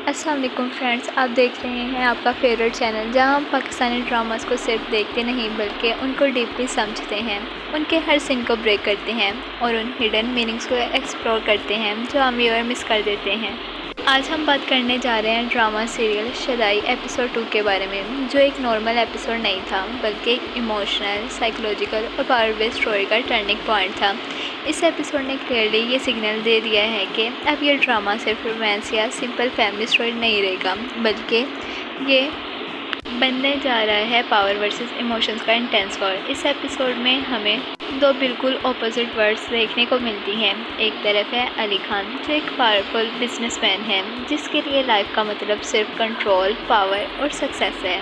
السلام علیکم فرینڈس، آپ دیکھ رہے ہیں آپ کا فیوریٹ چینل جہاں ہم پاکستانی ڈراماز کو صرف دیکھتے نہیں بلکہ ان کو ڈیپلی سمجھتے ہیں، ان کے ہر سین کو بریک کرتے ہیں اور ان ہڈن میننگز کو ایکسپلور کرتے ہیں جو ہم ویور مس کر دیتے ہیں۔ آج ہم بات کرنے جا رہے ہیں ڈرامہ سیریل شدائی ایپیسوڈ 2 کے بارے میں، جو ایک نارمل ایپیسوڈ نہیں تھا بلکہ ایک ایموشنل، سائیکولوجیکل اور پاور بیس اسٹوری کا ٹرننگ پوائنٹ تھا۔ اس ایپیسوڈ نے کلیئرلی یہ سگنل دے دیا ہے کہ اب یہ ڈرامہ صرف رومانس یا سمپل فیملی اسٹوری نہیں رہے گا، بلکہ یہ بننے جا رہا ہے پاور ورسز ایموشنز کا انٹینس وار۔ اس ایپیسوڈ میں ہمیں دو بالکل اپوزٹ ورڈز دیکھنے کو ملتی ہیں۔ ایک طرف ہے علی خان، جو ایک پاورفل بزنس مین ہے جس کے لیے لائف کا مطلب صرف کنٹرول، پاور اور سکسیس ہے۔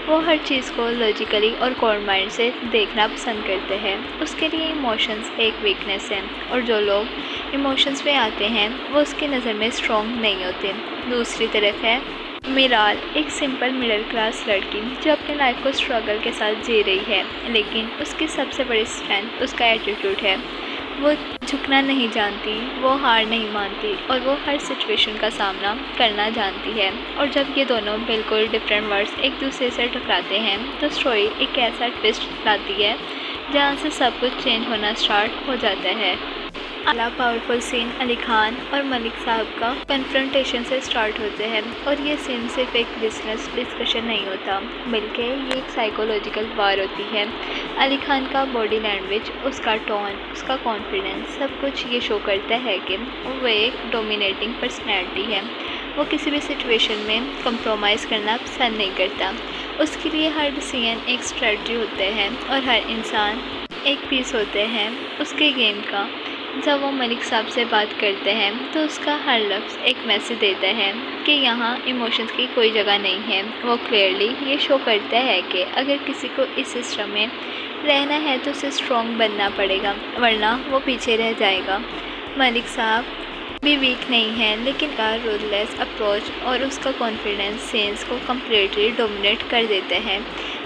وہ ہر چیز کو لاجیکلی اور کور مائنڈ سے دیکھنا پسند کرتے ہیں۔ اس کے لیے ایموشنز ایک ویکنیس ہے اور جو لوگ ایموشنز پہ آتے ہیں وہ اس کی نظر میں اسٹرانگ نہیں ہوتے۔ دوسری طرف ہے میرال، ایک سمپل مڈل کلاس لڑکی جو اپنی لائف کو اسٹرگل کے ساتھ جی رہی ہے، لیکن اس کی سب سے بڑی اسٹرینتھ اس کا ایٹیٹیوڈ ہے۔ وہ جھکنا نہیں جانتی، وہ ہار نہیں مانتی اور وہ ہر سچویشن کا سامنا کرنا جانتی ہے۔ اور جب یہ دونوں بالکل ڈفرینٹ ورڈز ایک دوسرے سے ٹکراتے ہیں تو اسٹوری ایک ایسا ٹوسٹ لاتی ہے جہاں سے سب کچھ چینج ہونا اسٹارٹ ہو جاتا ہے۔ اعلیٰ پاورفل سین علی خان اور ملک صاحب کا کنفرنٹیشن سے اسٹارٹ ہوتے ہیں، اور یہ سین صرف ایک بزنس ڈسکشن نہیں ہوتا بلکہ یہ ایک سائیکولوجیکل وار ہوتی ہے۔ علی خان کا باڈی لینگویج، اس کا ٹون، اس کا کانفیڈنس، سب کچھ یہ شو کرتا ہے کہ وہ ایک ڈومینیٹنگ پرسنالٹی ہے۔ وہ کسی بھی سچویشن میں کمپرومائز کرنا پسند نہیں کرتا۔ اس کے لیے ہر ڈیسیژن ایک اسٹریٹجی ہوتے ہیں اور ہر انسان ایک پیس ہوتے ہیں اس کے گیم کا۔ جب وہ ملک صاحب سے بات کرتے ہیں تو اس کا ہر لفظ ایک میسج دیتا ہے کہ یہاں ایموشنز کی کوئی جگہ نہیں ہے۔ وہ کلیئرلی یہ شو کرتا ہے کہ اگر کسی کو اس سسٹم میں رہنا ہے تو اسے اسٹرانگ بننا پڑے گا، ورنہ وہ پیچھے رہ جائے گا۔ ملک صاحب بھی ویک نہیں ہے، لیکن کا رودلیس اپروچ اور اس کا کانفیڈنس سینس کو کمپلیٹلی ڈومینیٹ کر دیتا ہے۔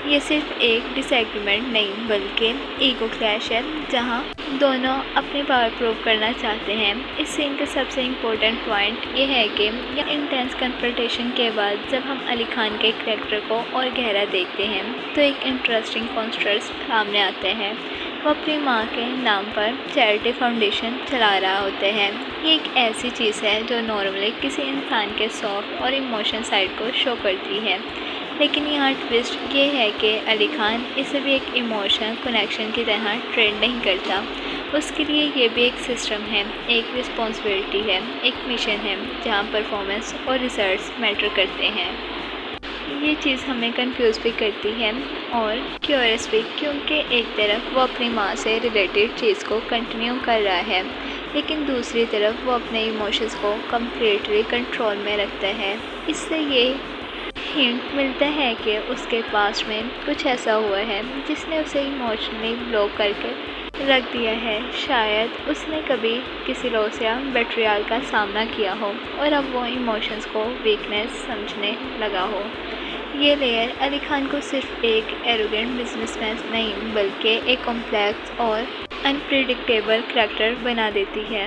یہ صرف ایک ڈس ایگریمنٹ نہیں بلکہ ایگو کلیش ہے جہاں دونوں اپنی پاور پروو کرنا چاہتے ہیں۔ اس سین کا سب سے امپورٹنٹ پوائنٹ یہ ہے کہ یہ انٹینس کنفرنٹیشن کے بعد جب ہم علی خان کے کریکٹر کو اور گہرا دیکھتے ہیں تو ایک انٹرسٹنگ کانٹراسٹ سامنے آتا ہے۔ وہ اپنی ماں کے نام پر چیریٹی فاؤنڈیشن چلا رہا ہوتا ہے۔ یہ ایک ایسی چیز ہے جو نارملی کسی انسان کے سافٹ اور ایموشن سائڈ کو شو کرتی ہے، لیکن یہاں ٹوسٹ یہ ہے کہ علی خان اسے بھی ایک ایموشنل کنیکشن کی طرح ٹریٹ نہیں کرتا۔ اس کے لیے یہ بھی ایک سسٹم ہے، ایک رسپانسبلٹی ہے، ایک مشن ہے جہاں پرفارمنس اور ریزلٹس میٹر کرتے ہیں۔ یہ چیز ہمیں کنفیوز بھی کرتی ہے اور کیوریس بھی، کیونکہ ایک طرف وہ اپنی ماں سے ریلیٹڈ چیز کو کنٹینیو کر رہا ہے لیکن دوسری طرف وہ اپنے ایموشنز کو کمپلیٹلی کنٹرول میں رکھتا ہے۔ اس سے یہ ہنٹ ملتا ہے کہ اس کے پاسٹ میں کچھ ایسا ہوا ہے جس نے اسے ایموشنلی بلاک کر کے رکھ دیا ہے۔ شاید اس نے کبھی کسی لاس یا بیٹریال کا سامنا کیا ہو اور اب وہ ایموشنز کو ویکنیس سمجھنے لگا ہو۔ یہ لیئر علی خان کو صرف ایک ایروگینٹ بزنس مین نہیں بلکہ ایک کمپلیکس اور انپریڈکٹیبل کریکٹر بنا دیتی ہے۔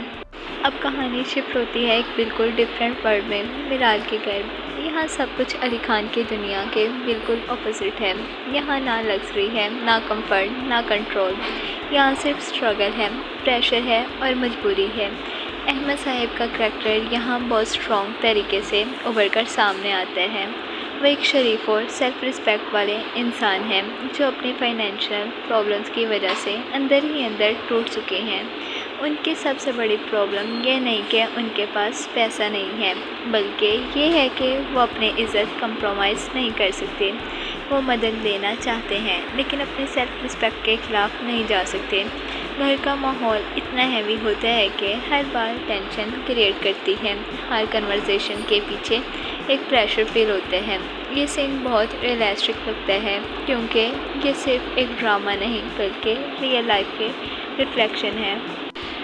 اب کہانی شفٹ ہوتی ہے ایک بالکل ڈفرینٹ ورلڈ میں، میرال کے گھر۔ یہاں سب کچھ علی خان کی دنیا کے بالکل اپوزٹ ہے۔ یہاں نہ لگژری ہے، نہ کمفرٹ، نہ کنٹرول۔ یہاں صرف اسٹرگل ہے، پریشر ہے اور مجبوری ہے۔ احمد صاحب کا کریکٹر یہاں بہت اسٹرانگ طریقے سے ابھر کر سامنے آتا ہے۔ وہ ایک شریف اور سیلف ریسپیکٹ والے انسان ہیں جو اپنی فائنینشیل پرابلمز کی وجہ سے اندر ہی اندر ٹوٹ چکے ہیں۔ ان کی سب سے بڑی پرابلم یہ نہیں کہ ان کے پاس پیسہ نہیں ہے بلکہ یہ ہے کہ وہ اپنی عزت کمپرومائز نہیں کر سکتے۔ وہ مدد لینا چاہتے ہیں لیکن اپنی سیلف رسپیکٹ کے خلاف نہیں جا سکتے۔ گھر کا ماحول اتنا ہیوی ہوتا ہے کہ ہر بار ٹینشن کریٹ کرتی ہے، ہر کنورسیشن کے پیچھے ایک پریشر فیل ہوتا ہے۔ یہ سین بہت ریئلسٹک لگتا ہے کیونکہ یہ صرف ایک ڈرامہ نہیں بلکہ ریئل لائف کے ریفلیکشن ہے۔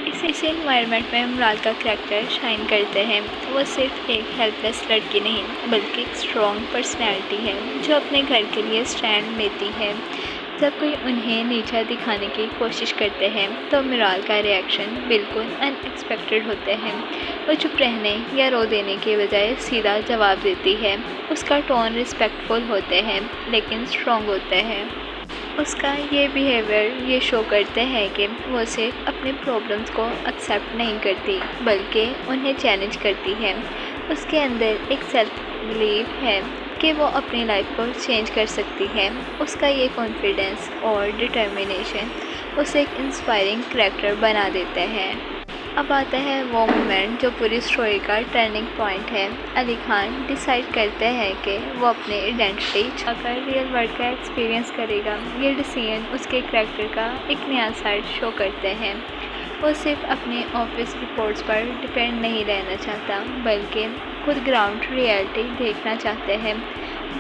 اسی انوائرمنٹ میں میرال کا کریکٹر شائن کرتے ہیں۔ وہ صرف ایک ہیلپ لیس لڑکی نہیں بلکہ ایک اسٹرانگ پرسنالٹی ہے جو اپنے گھر کے لیے اسٹینڈ لیتی ہے۔ جب کوئی انہیں نیچا دکھانے کی کوشش کرتے ہیں تو میرال کا ریئیکشن بالکل ان ایکسپیکٹڈ ہوتے ہیں۔ وہ چپ رہنے یا رو دینے کے بجائے سیدھا جواب دیتی ہے۔ اس کا ٹون ریسپیکٹفل ہوتے ہیں لیکن اسٹرانگ ہوتا ہے۔ اس کا یہ بیہیویئر یہ شو کرتے ہیں کہ وہ صرف اپنے پرابلمس کو ایکسیپٹ نہیں کرتی بلکہ انہیں چیلنج کرتی ہے۔ اس کے اندر ایک سیلف بلیف ہے کہ وہ اپنی لائف کو چینج کر سکتی ہے۔ اس کا یہ کانفیڈنس اور ڈٹرمینیشن اسے ایک انسپائرنگ کریکٹر بنا دیتے ہیں۔ اب آتا ہے وہ مومنٹ جو پوری اسٹوری کا ٹرننگ پوائنٹ ہے۔ علی خان ڈیسائیڈ کرتے ہیں کہ وہ اپنے آئیڈینٹی چھا کر ریئل ورلڈ کا ایکسپیرینس کرے گا۔ یہ ڈیسیژن اس کے کریکٹر کا ایک نیا سائڈ شو کرتے ہیں۔ وہ صرف اپنے آفس رپورٹس پر ڈپینڈ نہیں رہنا چاہتا بلکہ خود گراؤنڈ ریئلٹی دیکھنا چاہتے ہیں۔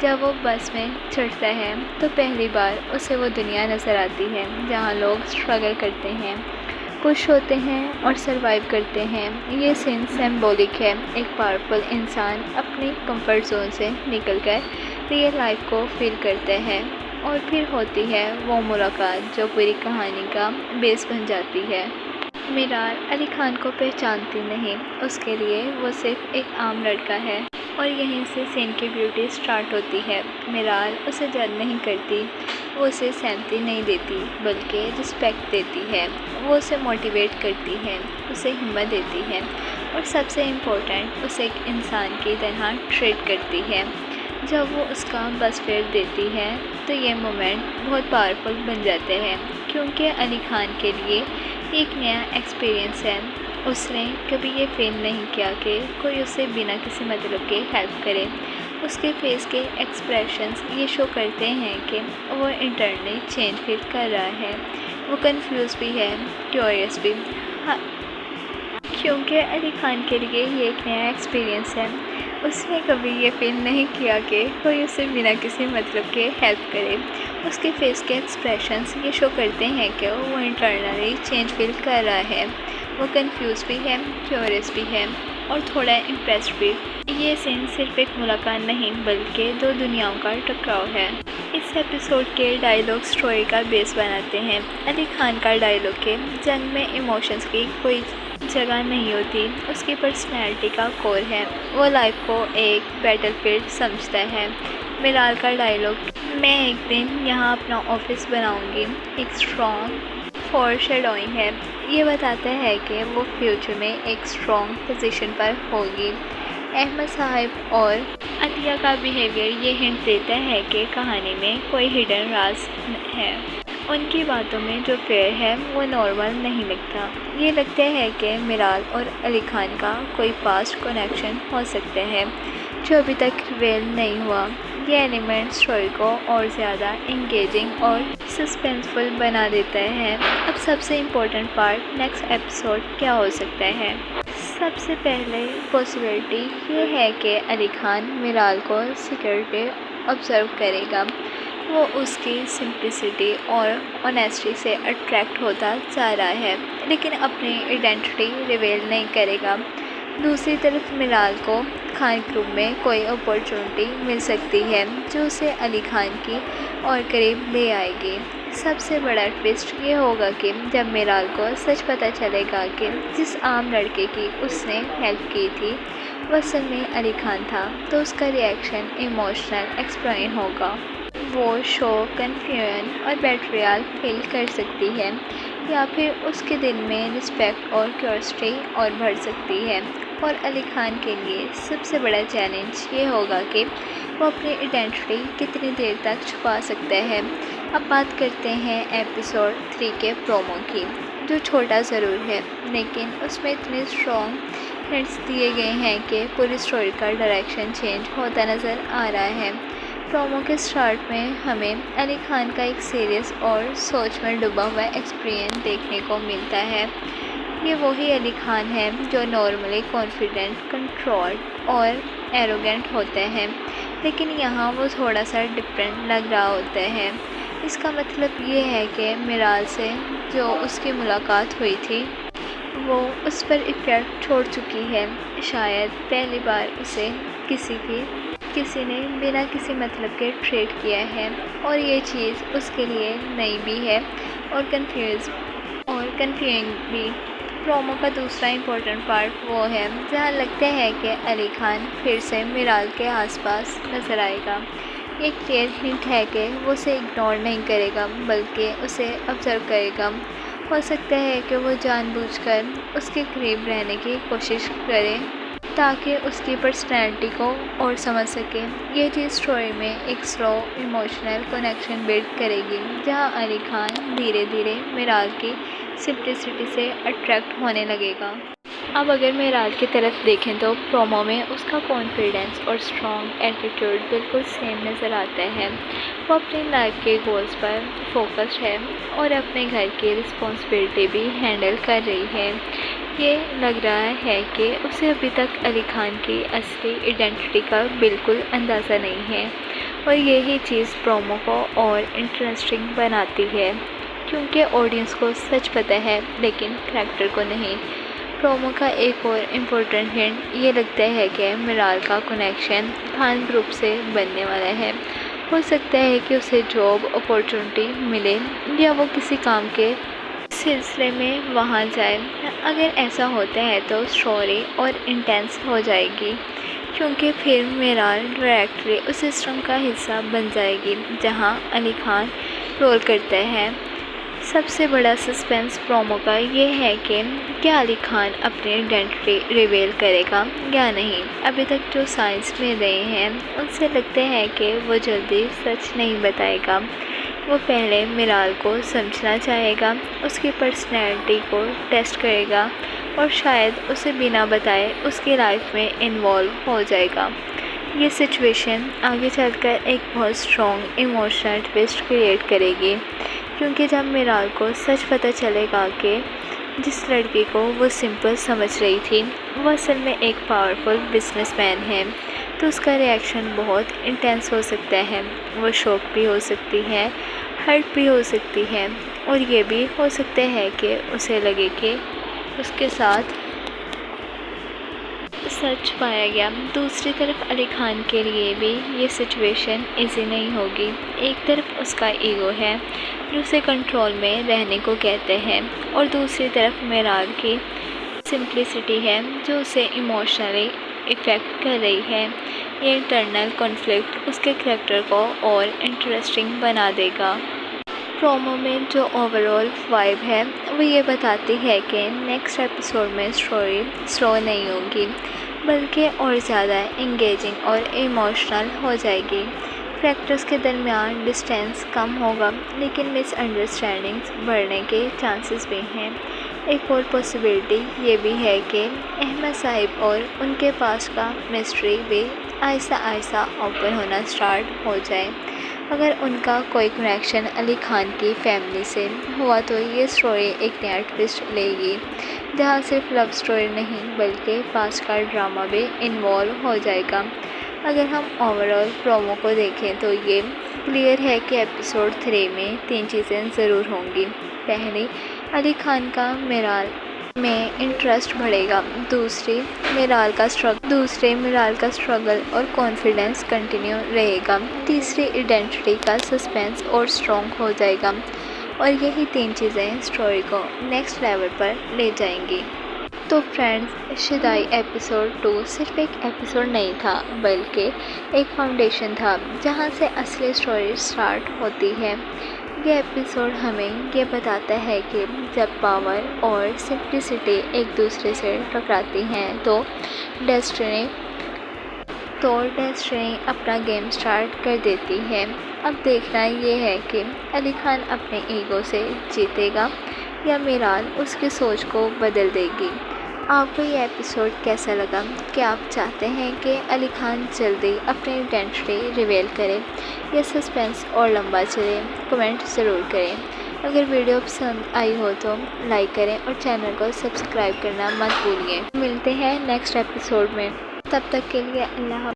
جب وہ بس میں چڑھتا ہے تو پہلی بار اسے وہ دنیا نظر آتی ہے جہاں لوگ اسٹرگل کرتے ہیں، خوش ہوتے ہیں اور سروائیو کرتے ہیں۔ یہ سین سمبولک ہے۔ ایک پاورفل انسان اپنی کمفرٹ زون سے نکل کر ریئل لائف کو فیل کرتے ہیں، اور پھر ہوتی ہے وہ ملاقات جو پوری کہانی کا بیس بن جاتی ہے۔ میرال علی خان کو پہچانتی نہیں، اس کے لیے وہ صرف ایک عام لڑکا ہے، اور یہیں سے سین کی بیوٹی سٹارٹ ہوتی ہے۔ میرال اسے جج نہیں کرتی، وہ اسے سمپتی نہیں دیتی بلکہ رسپیکٹ دیتی ہے۔ وہ اسے موٹیویٹ کرتی ہے، اسے ہمت دیتی ہے، اور سب سے امپورٹنٹ اسے ایک انسان کی طرح ٹریٹ کرتی ہے۔ جب وہ اس کا بس فیئر دیتی ہے تو یہ مومنٹ بہت پاورفل بن جاتے ہیں، کیونکہ علی خان کے لیے ایک نیا ایکسپیرینس ہے۔ اس نے کبھی یہ فیل نہیں کیا کہ کوئی اسے بنا کسی مطلب کے ہیلپ کرے۔ اس کے فیس کے ایکسپریشنز یہ شو کرتے ہیں کہ وہ انٹرنلی چینج فیل کر رہا ہے۔ وہ کنفیوز بھی ہے، کیوریس بھی، کیونکہ علی خان کے لیے یہ ایک نیا ایکسپیرینس ہے۔ اس نے کبھی یہ فیل نہیں کیا کہ کوئی اسے بنا کسی مطلب کے ہیلپ کرے۔ اس کے فیس کے ایکسپریشنز یہ شو کرتے ہیں کہ وہ انٹرنلی چینج فیل کر رہا ہے۔ وہ کنفیوز بھی ہے، کیوریس بھی ہے، اور تھوڑا امپریسڈ بھی۔ یہ سین صرف ایک ملاقات نہیں بلکہ دو دنیاؤں کا ٹکراؤ ہے۔ اس ایپیسوڈ کے ڈائیلاگ اسٹوری کا بیس بناتے ہیں۔ علی خان کا ڈائیلاگ کہ جنگ میں ایموشنز کی کوئی جگہ نہیں ہوتی اس کی پرسنالٹی کا کور ہے۔ وہ لائف کو ایک بیٹل فیلڈ سمجھتا ہے۔ میرال کا ڈائیلاگ میں ایک دن یہاں اپنا آفس بناؤں گی ایک اسٹرانگ فور شیڈوئنگ ہے۔ یہ بتاتا ہے کہ وہ فیوچر میں ایک اسٹرانگ پوزیشن پر ہوگی۔ احمد صاحب اور عطیہ کا بیہیویئر یہ ہنٹ دیتا ہے کہ کہانی میں کوئی ہڈن راز ہے۔ ان کی باتوں میں جو فیئر ہے وہ نارمل نہیں لگتا۔ یہ لگتا ہے کہ میرال اور علی خان کا کوئی پاسٹ کنیکشن ہو سکتا ہے جو ابھی تک ریویل نہیں ہوا۔ یہ ایلیمنٹ اسٹوری کو اور زیادہ انگیجنگ اور سسپینسفل بنا دیتا ہے۔ اب سب سے امپورٹنٹ پارٹ، نیکسٹ ایپیسوڈ کیا ہو سکتا ہے؟ سب سے پہلے پاسبلٹی یہ ہے کہ علی خان میرال کو سیکریٹلی آبزرو کرے گا۔ وہ اس کی سمپلسٹی اور آنیسٹی سے اٹریکٹ ہوتا جا رہا ہے لیکن اپنی آئیڈینٹی ریویل نہیں کرے گا۔ دوسری طرف میرال کو خان گروپ میں کوئی اپارچونٹی مل سکتی ہے جو اسے علی خان کی اور قریب لے آئے گی۔ سب سے بڑا ٹوسٹ یہ ہوگا کہ جب میرال کو سچ پتہ چلے گا کہ جس عام لڑکے کی اس نے ہیلپ کی تھی وہ اصل میں علی خان تھا، تو اس کا ریئیکشن ایموشنل ایکسپلائن ہوگا۔ وہ شوق، کنفیوژن اور بیٹریال فیل کر سکتی ہے، یا پھر اس کے دل میں رسپیکٹ اور کیوریوسٹی اور بڑھ سکتی ہے۔ اور علی خان کے لیے سب سے بڑا چیلنج یہ ہوگا کہ وہ اپنی آئیڈینٹی کتنی دیر تک چھپا سکتا ہے۔ اب بات کرتے ہیں ایپیسوڈ 3 کے پرومو کی، جو چھوٹا ضرور ہے لیکن اس میں اتنے اسٹرانگ ہنٹس دیے گئے ہیں کہ پوری اسٹوری کا ڈائریکشن چینج ہوتا نظر آ رہا ہے۔ پرومو کے سٹارٹ میں ہمیں علی خان کا ایک سیریس اور سوچ میں ڈوبا ہوا ایکسپریئنس دیکھنے کو ملتا ہے۔ یہ وہی علی خان ہے جو نارملی کانفیڈنٹ، کنٹرولڈ اور ایروگینٹ ہوتے ہیں، لیکن یہاں وہ تھوڑا سا ڈفرینٹ لگ رہا ہوتا ہے۔ اس کا مطلب یہ ہے کہ میرال سے جو اس کی ملاقات ہوئی تھی وہ اس پر ایفیکٹ چھوڑ چکی ہے۔ شاید پہلی بار اسے کسی کی کسی نے بنا کسی مطلب کے ٹریٹ کیا ہے اور یہ چیز اس کے لیے نئی بھی ہے اور کنفیوزنگ بھی۔ پرومو کا دوسرا امپورٹنٹ پارٹ وہ ہے جہاں لگتا ہے کہ علی خان پھر سے میرال کے آس پاس نظر آئے گا۔ یہ کلیئر ہنٹ ہے کہ وہ اسے اگنور نہیں کرے گا بلکہ اسے آبزرو کرے گا۔ ہو سکتا ہے کہ وہ جان بوجھ کر اس کے قریب رہنے کی کوشش کرے تاکہ اس کی پرسنالٹی کو اور سمجھ سکے۔ یہ چیز اسٹوری میں ایک سلو ایموشنل کنیکشن بلڈ کرے گی جہاں علی خان دھیرے دھیرے میرال کی سمپلسٹی سے اٹریکٹ ہونے لگے گا۔ اب اگر میرال کی طرف دیکھیں تو پرومو میں اس کا کانفیڈنس اور اسٹرانگ ایٹیٹیوڈ بالکل سیم نظر آتا ہے۔ وہ اپنی لائف کے گولز پر فوکسڈ ہے اور اپنے گھر کی رسپانسبلٹی بھی ہینڈل کر رہی ہے۔ یہ لگ رہا ہے کہ اسے ابھی تک علی خان کی اصلی ایڈنٹی کا بالکل اندازہ نہیں ہے اور یہی چیز پرومو کو اور انٹرسٹنگ بناتی ہے کیونکہ آڈینس کو سچ پتہ ہے لیکن کریکٹر کو نہیں۔ پرومو کا ایک اور امپورٹنٹ ہنٹ یہ لگتا ہے کہ میرال کا کنیکشن خان گروپ سے بننے والا ہے۔ ہو سکتا ہے کہ اسے جاب اپارچونٹی ملے یا وہ کسی کام کے سلسلے میں وہاں جائے۔ اگر ایسا ہوتا ہے تو اسٹوری اور انٹینس ہو جائے گی کیونکہ پھر میرال ڈائریکٹلی اس سسٹم کا حصہ بن جائے گی جہاں علی خان رول کرتا ہے۔ سب سے بڑا سسپینس پرومو کا یہ ہے کہ کیا علی خان اپنی آئیڈینٹی ریویل کرے گا یا نہیں۔ ابھی تک جو سائنس میں رہے ہیں ان سے لگتا ہے کہ وہ جلدی سچ نہیں بتائے گا۔ وہ پہلے میرال کو سمجھنا چاہے گا، اس کی پرسنالٹی کو ٹیسٹ کرے گا اور شاید اسے بنا بتائے اس کی لائف میں انوالو ہو جائے گا۔ یہ سچویشن آگے چل کر ایک بہت اسٹرانگ ایموشنل ٹویسٹ کریٹ کرے گی کیونکہ جب میرال کو سچ پتہ چلے گا کہ جس لڑکی کو وہ سمپل سمجھ رہی تھی وہ اصل میں ایک پاورفل بزنس مین ہے تو اس کا ریئیکشن بہت انٹینس ہو سکتا ہے۔ وہ شوک بھی ہو سکتی ہے، ہرٹ بھی ہو سکتی ہے اور یہ بھی ہو سکتا ہے کہ اسے لگے کہ اس کے ساتھ سچ پایا گیا۔ دوسری طرف علی خان کے لیے بھی یہ سچویشن ایزی نہیں ہوگی۔ ایک طرف اس کا ایگو ہے جو اسے کنٹرول میں رہنے کو کہتے ہیں اور دوسری طرف میرال کی سمپلسٹی ہے جو اسے ایموشنلی افیکٹ کر رہی ہے۔ یہ انٹرنل کنفلکٹ اس کے کریکٹر کو اور انٹرسٹنگ بنا دے گا۔ پرومو میں جو اوورآل وائب ہے وہ یہ بتاتی ہے کہ نیکسٹ ایپیسوڈ میں اسٹوری سلو نہیں ہوگی بلکہ اور زیادہ انگیجنگ اور ایموشنل ہو جائے گی۔ کریکٹرز کے درمیان ڈسٹینس کم ہوگا لیکن مس انڈرسٹینڈنگز بڑھنے کے چانسز بھی ہیں۔ ایک اور پاسبلٹی یہ بھی ہے کہ احمد صاحب اور ان کے پاس کا مسٹری بھی آہستہ آہستہ اوپن ہونا سٹارٹ ہو جائے۔ اگر ان کا کوئی کنیکشن علی خان کی فیملی سے ہوا تو یہ اسٹوری ایک نیا ٹویسٹ لے گی جہاں صرف لو اسٹوری نہیں بلکہ پاسٹ کا ڈرامہ بھی انوالو ہو جائے گا۔ اگر ہم اوورآل پرومو کو دیکھیں تو یہ کلیئر ہے کہ ایپیسوڈ 3 میں 3 چیزیں ضرور ہوں گی۔ پہلی، علی خان کا میرال میں انٹرسٹ بڑھے گا۔ دوسرے، میرال کا اسٹرگل اور کانفیڈنس کنٹینیو رہے گا۔ تیسری، ایڈنٹی کا سسپینس اور اسٹرانگ ہو جائے گا اور یہی 3 چیزیں اسٹوری کو نیکسٹ لیول پر لے جائیں گی۔ تو فرینڈز، شدائی ایپیسوڈ 2 صرف ایک ایپیسوڈ نہیں تھا بلکہ ایک فاؤنڈیشن تھا جہاں سے اصلی اسٹوری سٹارٹ ہوتی ہے۔ یہ ایپیسوڈ ہمیں یہ بتاتا ہے کہ جب پاور اور سمپلسٹی ایک دوسرے سے ٹکراتی ہیں تو ڈیسٹنی اپنا گیم سٹارٹ کر دیتی ہے۔ اب دیکھنا یہ ہے کہ علی خان اپنے ایگو سے جیتے گا یا میرال اس کی سوچ کو بدل دے گی۔ آپ کو یہ ایپیسوڈ کیسا لگا؟ کیا آپ چاہتے ہیں کہ علی خان جلدی اپنی آئیڈینٹی ریویل کرے یا سسپینس اور لمبا چلے؟ کمنٹ ضرور کریں۔ اگر ویڈیو پسند آئی ہو تو لائک کریں اور چینل کو سبسکرائب کرنا مت بھولیے۔ ملتے ہیں نیکسٹ ایپیسوڈ میں، تب تک کے لیے اللہ حافظ۔